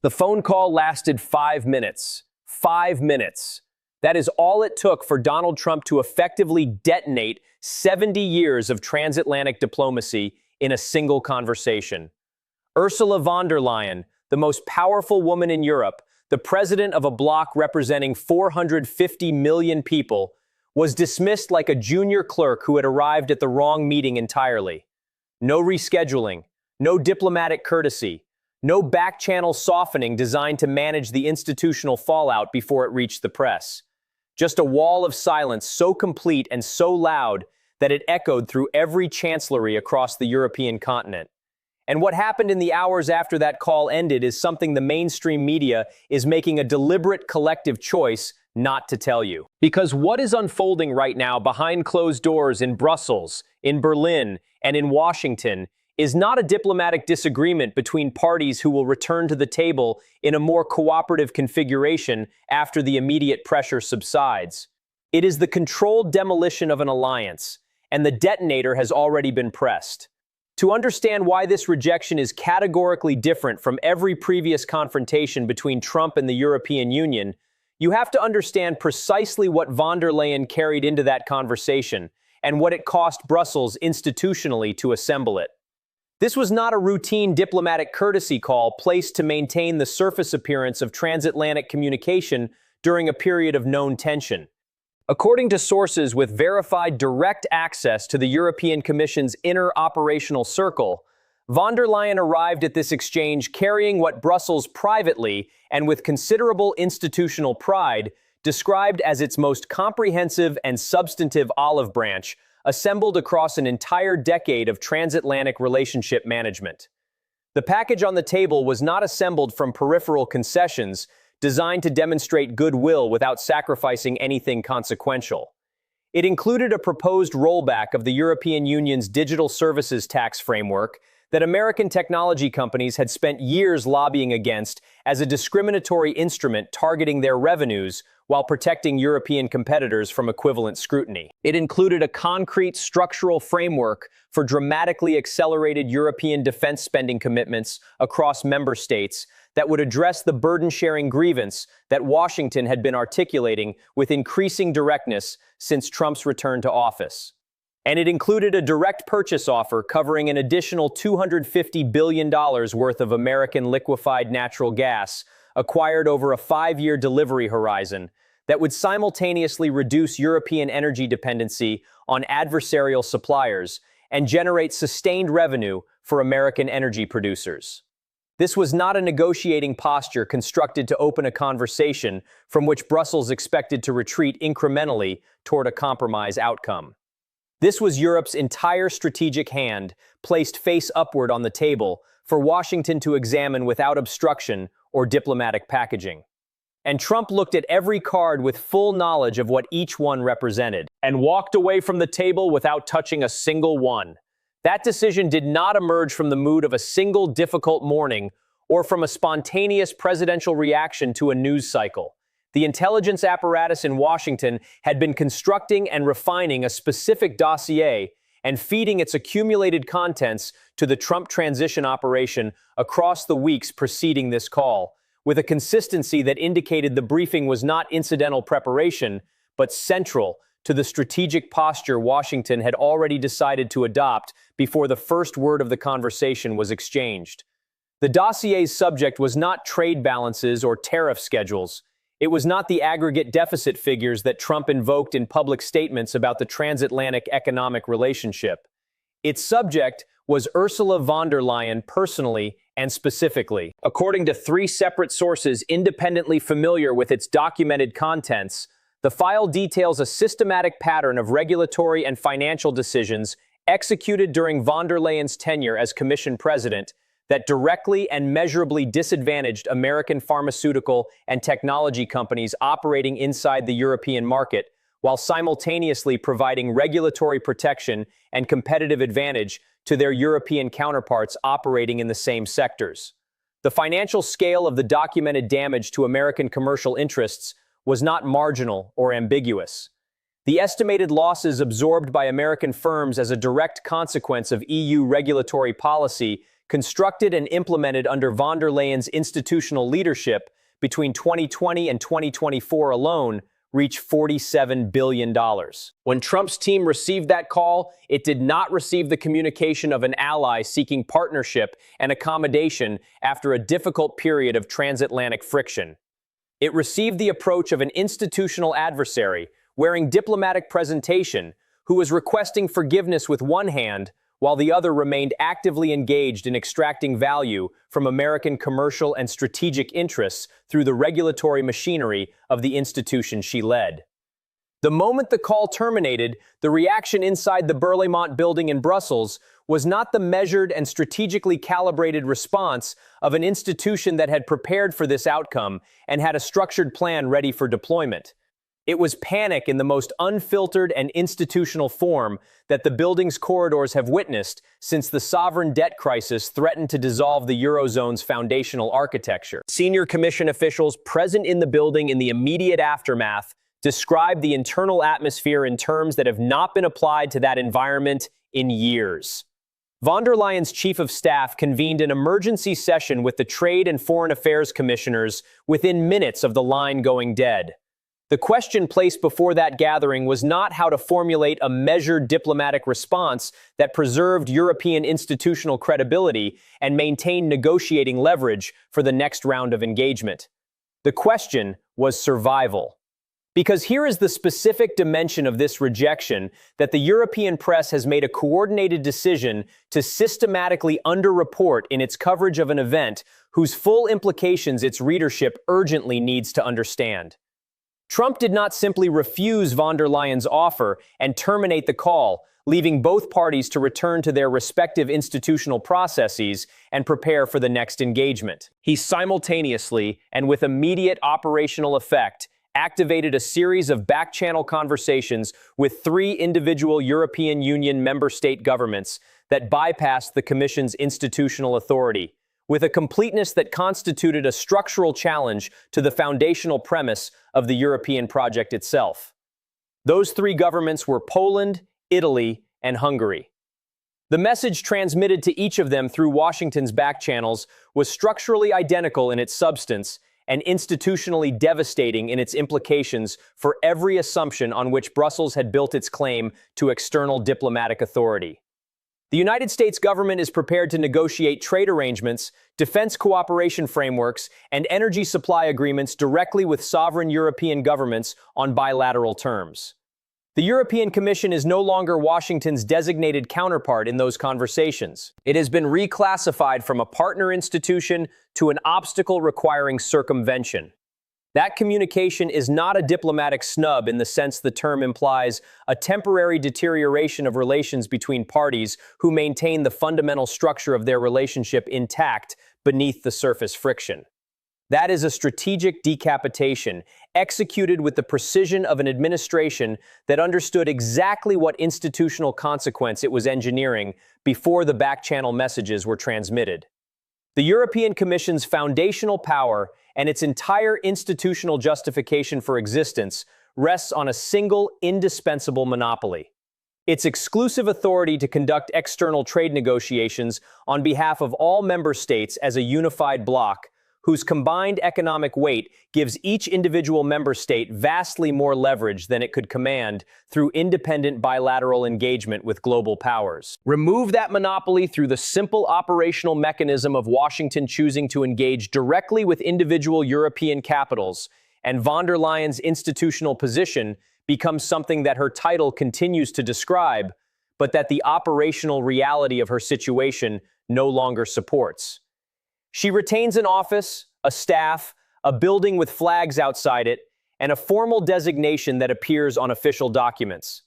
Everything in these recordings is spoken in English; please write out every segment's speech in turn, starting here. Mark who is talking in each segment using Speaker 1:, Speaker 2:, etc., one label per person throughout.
Speaker 1: The phone call lasted 5 minutes. 5 minutes. That is all it took for Donald Trump to effectively detonate 70 years of transatlantic diplomacy in a single conversation. Ursula von der Leyen, the most powerful woman in Europe, the president of a bloc representing 450 million people, was dismissed like a junior clerk who had arrived at the wrong meeting entirely. No rescheduling, no diplomatic courtesy, no back-channel softening designed to manage the institutional fallout before it reached the press. Just a wall of silence so complete and so loud that it echoed through every chancellery across the European continent. And what happened in the hours after that call ended is something the mainstream media is making a deliberate collective choice not to tell you. Because what is unfolding right now behind closed doors in Brussels, in Berlin, and in Washington is not a diplomatic disagreement between parties who will return to the table in a more cooperative configuration after the immediate pressure subsides. It is the controlled demolition of an alliance, and the detonator has already been pressed. To understand why this rejection is categorically different from every previous confrontation between Trump and the European Union, you have to understand precisely what von der Leyen carried into that conversation and what it cost Brussels institutionally to assemble it. This was not a routine diplomatic courtesy call placed to maintain the surface appearance of transatlantic communication during a period of known tension. According to sources with verified direct access to the European Commission's inner operational circle, von der Leyen arrived at this exchange carrying what Brussels privately and with considerable institutional pride described as its most comprehensive and substantive olive branch, assembled across an entire decade of transatlantic relationship management. The package on the table was not assembled from peripheral concessions designed to demonstrate goodwill without sacrificing anything consequential. It included a proposed rollback of the European Union's digital services tax framework that American technology companies had spent years lobbying against as a discriminatory instrument targeting their revenues while protecting European competitors from equivalent scrutiny. It included a concrete structural framework for dramatically accelerated European defense spending commitments across member states that would address the burden-sharing grievance that Washington had been articulating with increasing directness since Trump's return to office. And it included a direct purchase offer covering an additional $250 billion worth of American liquefied natural gas acquired over a 5-year delivery horizon that would simultaneously reduce European energy dependency on adversarial suppliers and generate sustained revenue for American energy producers. This was not a negotiating posture constructed to open a conversation from which Brussels expected to retreat incrementally toward a compromise outcome. This was Europe's entire strategic hand, placed face upward on the table, for Washington to examine without obstruction or diplomatic packaging. And Trump looked at every card with full knowledge of what each one represented, and walked away from the table without touching a single one. That decision did not emerge from the mood of a single difficult morning or from a spontaneous presidential reaction to a news cycle. The intelligence apparatus in Washington had been constructing and refining a specific dossier and feeding its accumulated contents to the Trump transition operation across the weeks preceding this call, with a consistency that indicated the briefing was not incidental preparation, but central to the strategic posture Washington had already decided to adopt before the first word of the conversation was exchanged. The dossier's subject was not trade balances or tariff schedules. It was not the aggregate deficit figures that Trump invoked in public statements about the transatlantic economic relationship. Its subject was Ursula von der Leyen personally and specifically. According to 3 separate sources independently familiar with its documented contents, the file details a systematic pattern of regulatory and financial decisions executed during von der Leyen's tenure as Commission President that directly and measurably disadvantaged American pharmaceutical and technology companies operating inside the European market, while simultaneously providing regulatory protection and competitive advantage to their European counterparts operating in the same sectors. The financial scale of the documented damage to American commercial interests was not marginal or ambiguous. The estimated losses absorbed by American firms as a direct consequence of EU regulatory policy constructed and implemented under von der Leyen's institutional leadership between 2020 and 2024 alone, reach $47 billion. When Trump's team received that call, it did not receive the communication of an ally seeking partnership and accommodation after a difficult period of transatlantic friction. It received the approach of an institutional adversary, wearing diplomatic presentation, who was requesting forgiveness with one hand, while the other remained actively engaged in extracting value from American commercial and strategic interests through the regulatory machinery of the institution she led. The moment the call terminated, the reaction inside the Berlaymont building in Brussels was not the measured and strategically calibrated response of an institution that had prepared for this outcome and had a structured plan ready for deployment. It was panic in the most unfiltered and institutional form that the building's corridors have witnessed since the sovereign debt crisis threatened to dissolve the Eurozone's foundational architecture. Senior Commission officials present in the building in the immediate aftermath described the internal atmosphere in terms that have not been applied to that environment in years. Von der Leyen's chief of staff convened an emergency session with the Trade and Foreign Affairs commissioners within minutes of the line going dead. The question placed before that gathering was not how to formulate a measured diplomatic response that preserved European institutional credibility and maintained negotiating leverage for the next round of engagement. The question was survival. Because here is the specific dimension of this rejection that the European press has made a coordinated decision to systematically underreport in its coverage of an event whose full implications its readership urgently needs to understand. Trump did not simply refuse von der Leyen's offer and terminate the call, leaving both parties to return to their respective institutional processes and prepare for the next engagement. He simultaneously, and with immediate operational effect, activated a series of back-channel conversations with 3 individual European Union member state governments that bypassed the Commission's institutional authority, with a completeness that constituted a structural challenge to the foundational premise of the European project itself. Those 3 governments were Poland, Italy, and Hungary. The message transmitted to each of them through Washington's back channels was structurally identical in its substance and institutionally devastating in its implications for every assumption on which Brussels had built its claim to external diplomatic authority. The United States government is prepared to negotiate trade arrangements, defense cooperation frameworks, and energy supply agreements directly with sovereign European governments on bilateral terms. The European Commission is no longer Washington's designated counterpart in those conversations. It has been reclassified from a partner institution to an obstacle requiring circumvention. That communication is not a diplomatic snub in the sense the term implies a temporary deterioration of relations between parties who maintain the fundamental structure of their relationship intact beneath the surface friction. That is a strategic decapitation, executed with the precision of an administration that understood exactly what institutional consequence it was engineering before the back-channel messages were transmitted. The European Commission's foundational power and its entire institutional justification for existence rests on a single, indispensable monopoly: its exclusive authority to conduct external trade negotiations on behalf of all member states as a unified bloc, whose combined economic weight gives each individual member state vastly more leverage than it could command through independent bilateral engagement with global powers. Remove that monopoly through the simple operational mechanism of Washington choosing to engage directly with individual European capitals, and von der Leyen's institutional position becomes something that her title continues to describe, but that the operational reality of her situation no longer supports. She retains an office, a staff, a building with flags outside it, and a formal designation that appears on official documents.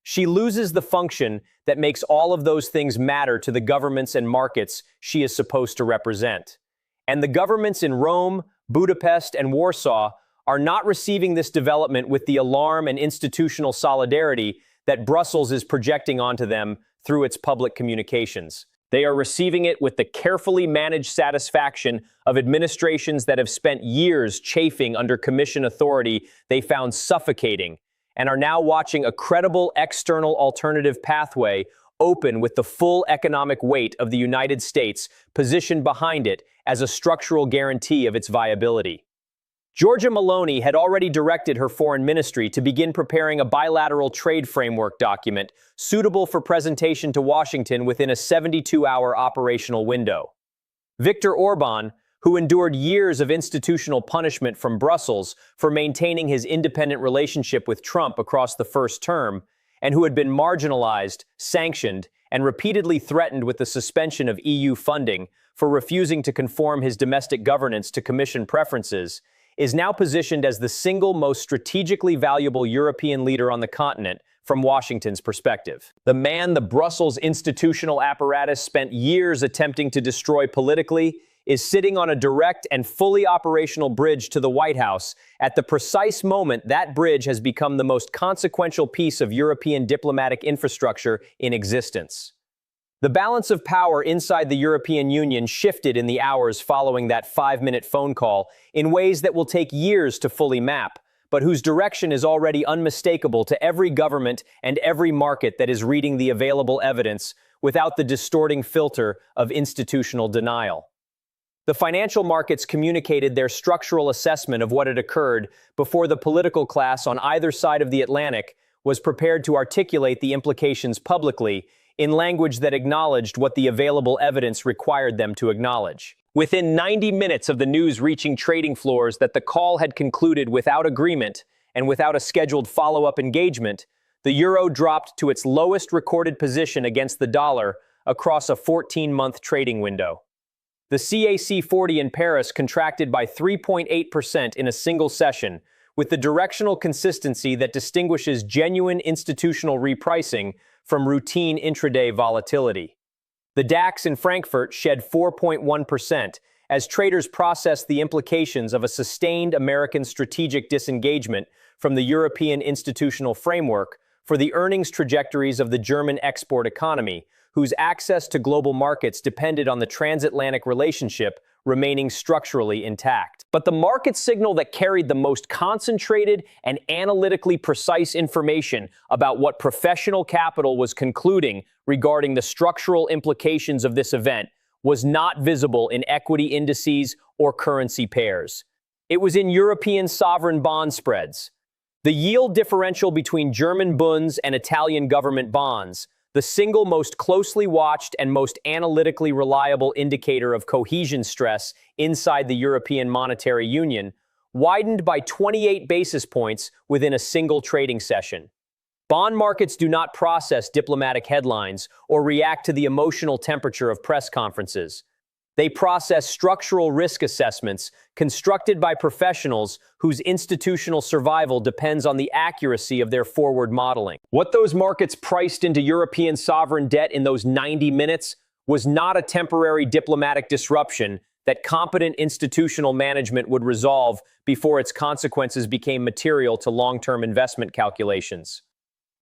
Speaker 1: She loses the function that makes all of those things matter to the governments and markets she is supposed to represent. And the governments in Rome, Budapest, and Warsaw are not receiving this development with the alarm and institutional solidarity that Brussels is projecting onto them through its public communications. They are receiving it with the carefully managed satisfaction of administrations that have spent years chafing under Commission authority they found suffocating, and are now watching a credible external alternative pathway open with the full economic weight of the United States positioned behind it as a structural guarantee of its viability. Giorgia Meloni had already directed her foreign ministry to begin preparing a bilateral trade framework document suitable for presentation to Washington within a 72-hour operational window. Viktor Orban, who endured years of institutional punishment from Brussels for maintaining his independent relationship with Trump across the first term, and who had been marginalized, sanctioned, and repeatedly threatened with the suspension of EU funding for refusing to conform his domestic governance to Commission preferences, is now positioned as the single most strategically valuable European leader on the continent from Washington's perspective. The man the Brussels institutional apparatus spent years attempting to destroy politically is sitting on a direct and fully operational bridge to the White House at the precise moment that bridge has become the most consequential piece of European diplomatic infrastructure in existence. The balance of power inside the European Union shifted in the hours following that 5-minute phone call in ways that will take years to fully map, but whose direction is already unmistakable to every government and every market that is reading the available evidence without the distorting filter of institutional denial. The financial markets communicated their structural assessment of what had occurred before the political class on either side of the Atlantic was prepared to articulate the implications publicly in language that acknowledged what the available evidence required them to acknowledge. Within 90 minutes of the news reaching trading floors that the call had concluded without agreement and without a scheduled follow-up engagement, the euro dropped to its lowest recorded position against the dollar across a 14-month trading window. The CAC 40 in Paris contracted by 3.8% in a single session, with the directional consistency that distinguishes genuine institutional repricing from routine intraday volatility. The DAX in Frankfurt shed 4.1% as traders processed the implications of a sustained American strategic disengagement from the European institutional framework for the earnings trajectories of the German export economy, whose access to global markets depended on the transatlantic relationship remaining structurally intact. But the market signal that carried the most concentrated and analytically precise information about what professional capital was concluding regarding the structural implications of this event was not visible in equity indices or currency pairs. It was in European sovereign bond spreads. The yield differential between German Bunds and Italian government bonds, the single most closely watched and most analytically reliable indicator of cohesion stress inside the European Monetary Union, widened by 28 basis points within a single trading session. Bond markets do not process diplomatic headlines or react to the emotional temperature of press conferences. They process structural risk assessments constructed by professionals whose institutional survival depends on the accuracy of their forward modeling. What those markets priced into European sovereign debt in those 90 minutes was not a temporary diplomatic disruption that competent institutional management would resolve before its consequences became material to long-term investment calculations.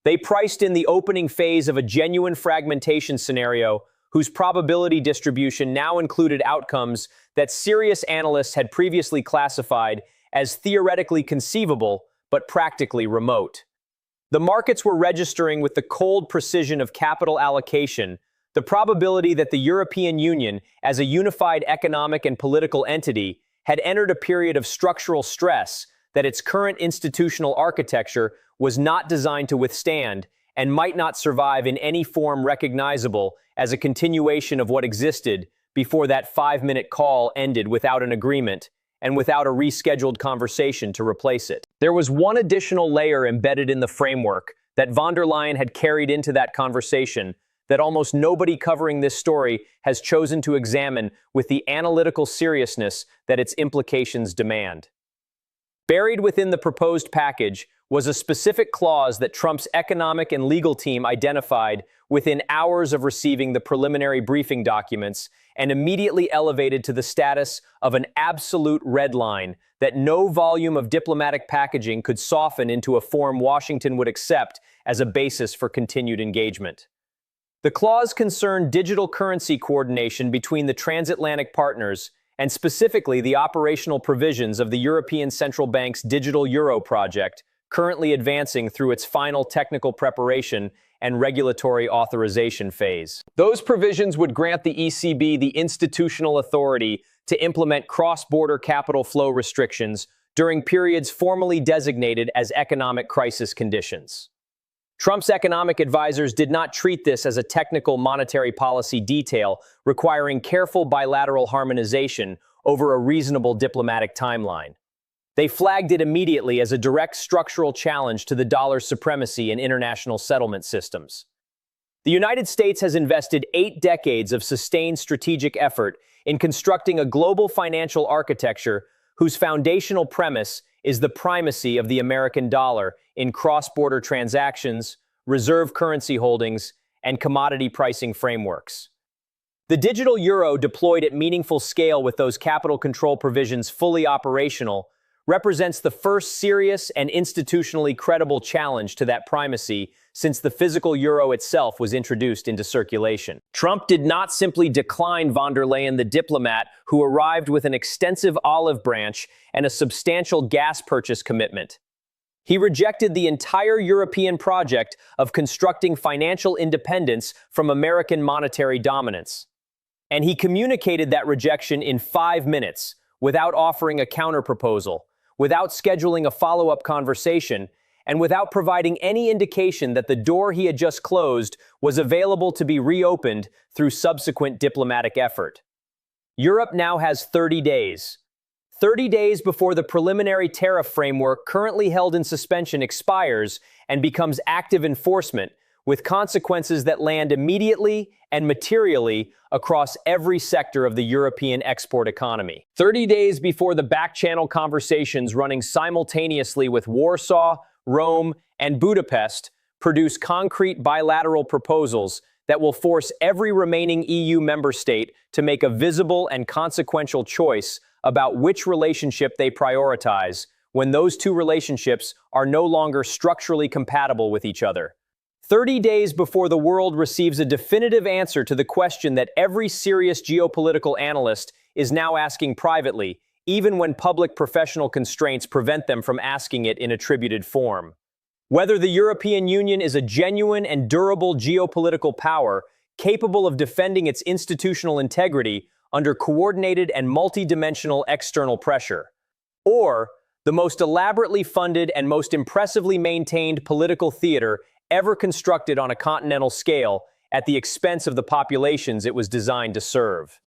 Speaker 1: They priced in the opening phase of a genuine fragmentation scenario whose probability distribution now included outcomes that serious analysts had previously classified as theoretically conceivable but practically remote. The markets were registering with the cold precision of capital allocation the probability that the European Union, as a unified economic and political entity, had entered a period of structural stress that its current institutional architecture was not designed to withstand and might not survive in any form recognizable as a continuation of what existed before that 5-minute call ended without an agreement and without a rescheduled conversation to replace it. There was one additional layer embedded in the framework that von der Leyen had carried into that conversation that almost nobody covering this story has chosen to examine with the analytical seriousness that its implications demand. Buried within the proposed package was a specific clause that Trump's economic and legal team identified within hours of receiving the preliminary briefing documents and immediately elevated to the status of an absolute red line that no volume of diplomatic packaging could soften into a form Washington would accept as a basis for continued engagement. The clause concerned digital currency coordination between the transatlantic partners and specifically the operational provisions of the European Central Bank's digital euro project, currently advancing through its final technical preparation and regulatory authorization phase. Those provisions would grant the ECB the institutional authority to implement cross-border capital flow restrictions during periods formally designated as economic crisis conditions. Trump's economic advisors did not treat this as a technical monetary policy detail requiring careful bilateral harmonization over a reasonable diplomatic timeline. They flagged it immediately as a direct structural challenge to the dollar's supremacy in international settlement systems. The United States has invested 8 decades of sustained strategic effort in constructing a global financial architecture whose foundational premise is the primacy of the American dollar in cross-border transactions, reserve currency holdings, and commodity pricing frameworks. The digital euro deployed at meaningful scale with those capital control provisions fully operational represents the first serious and institutionally credible challenge to that primacy since the physical euro itself was introduced into circulation. Trump did not simply decline von der Leyen, the diplomat who arrived with an extensive olive branch and a substantial gas purchase commitment. He rejected the entire European project of constructing financial independence from American monetary dominance. And he communicated that rejection in 5 minutes, without offering a counterproposal, without scheduling a follow-up conversation, and without providing any indication that the door he had just closed was available to be reopened through subsequent diplomatic effort. Europe now has 30 days. 30 days before the preliminary tariff framework currently held in suspension expires and becomes active enforcement, with consequences that land immediately and materially across every sector of the European export economy. 30 days before the back-channel conversations running simultaneously with Warsaw, Rome, and Budapest produce concrete bilateral proposals that will force every remaining EU member state to make a visible and consequential choice about which relationship they prioritize when those two relationships are no longer structurally compatible with each other. 30 days before the world receives a definitive answer to the question that every serious geopolitical analyst is now asking privately, even when public professional constraints prevent them from asking it in attributed form. Whether the European Union is a genuine and durable geopolitical power capable of defending its institutional integrity under coordinated and multidimensional external pressure, or the most elaborately funded and most impressively maintained political theater ever constructed on a continental scale at the expense of the populations it was designed to serve.